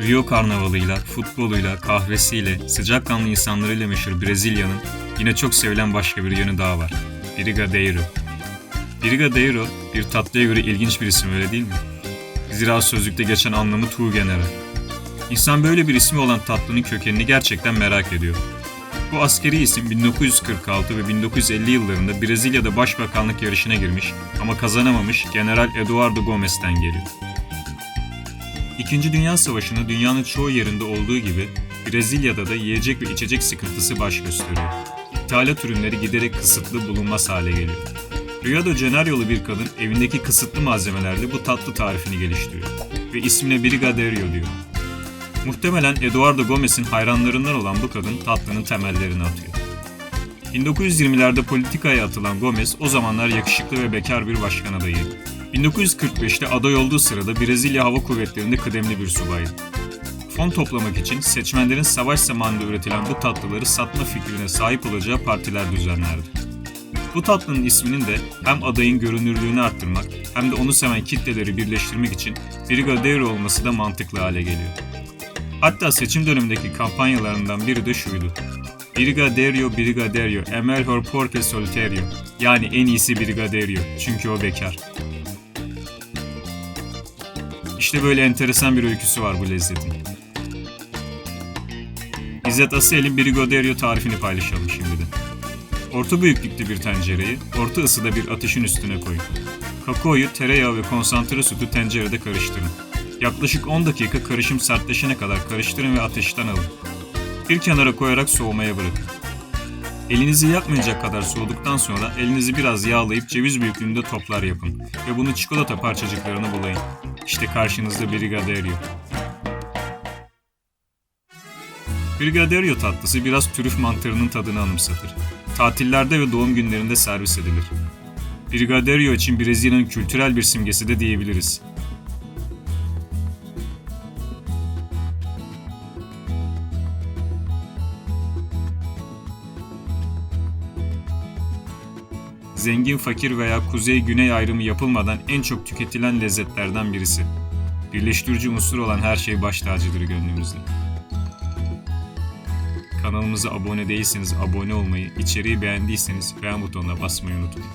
Rio Karnavalı'yla, futboluyla, kahvesiyle, sıcakkanlı insanlarıyla meşhur Brezilya'nın yine çok sevilen başka bir yönü daha var. Brigadeiro. Brigadeiro, bir tatlıya göre ilginç bir isim, öyle değil mi? Zira sözlükte geçen anlamı tuğ general. İnsan böyle bir ismi olan tatlının kökenini gerçekten merak ediyor. Bu askeri isim 1946 ve 1950 yıllarında Brezilya'da başbakanlık yarışına girmiş ama kazanamamış General Eduardo Gomes'ten geliyor. İkinci Dünya Savaşı'nda dünyanın çoğu yerinde olduğu gibi Brezilya'da da yiyecek ve içecek sıkıntısı baş gösteriyor. İthalat ürünleri giderek kısıtlı bulunmaz hale geliyor. Rio de Janeiro'lu bir kadın evindeki kısıtlı malzemelerle bu tatlı tarifini geliştiriyor ve ismine Brigadeiro diyor. Muhtemelen Eduardo Gomes'in hayranlarından olan bu kadın tatlının temellerini atıyor. 1920'lerde politikaya atılan Gomes o zamanlar yakışıklı ve bekar bir başkan adayıydı. 1945'te aday olduğu sırada Brezilya Hava Kuvvetleri'nde kıdemli bir subaydı. Fon toplamak için seçmenlerin savaş zamanında üretilen bu tatlıları satma fikrine sahip olacağı partiler düzenlerdi. Bu tatlının isminin de hem adayın görünürlüğünü arttırmak hem de onu seven kitleleri birleştirmek için Brigadeiro olması da mantıklı hale geliyor. Hatta seçim dönemindeki kampanyalarından biri de şuydu: Brigadeiro, Brigadeiro, é melhor porque solteiro. Yani en iyisi Brigadeiro, çünkü o bekar. İşte böyle enteresan bir öyküsü var bu lezzetin. İzzet Asıel'in Brigadeiro tarifini paylaşalım şimdi de. Orta büyüklükte bir tencereyi, orta ısıda bir ateşin üstüne koyun. Kakaoyu, tereyağı ve konsantre sütü tencerede karıştırın. Yaklaşık 10 dakika karışım sertleşene kadar karıştırın ve ateşten alın. Bir kenara koyarak soğumaya bırakın. Elinizi yakmayacak kadar soğuduktan sonra elinizi biraz yağlayıp ceviz büyüklüğünde toplar yapın ve bunu çikolata parçacıklarına bulayın. İşte karşınızda Brigadeiro. Brigadeiro tatlısı biraz trüf mantarının tadını anımsatır. Tatillerde ve doğum günlerinde servis edilir. Brigadeiro için Brezilya'nın kültürel bir simgesi de diyebiliriz. Zengin, fakir veya kuzey-güney ayrımı yapılmadan en çok tüketilen lezzetlerden birisi. Birleştirici unsur olan her şey baş tacıdır gönlümüzde. Kanalımıza abone değilseniz abone olmayı, içeriği beğendiyseniz beğen butonuna basmayı unutmayın.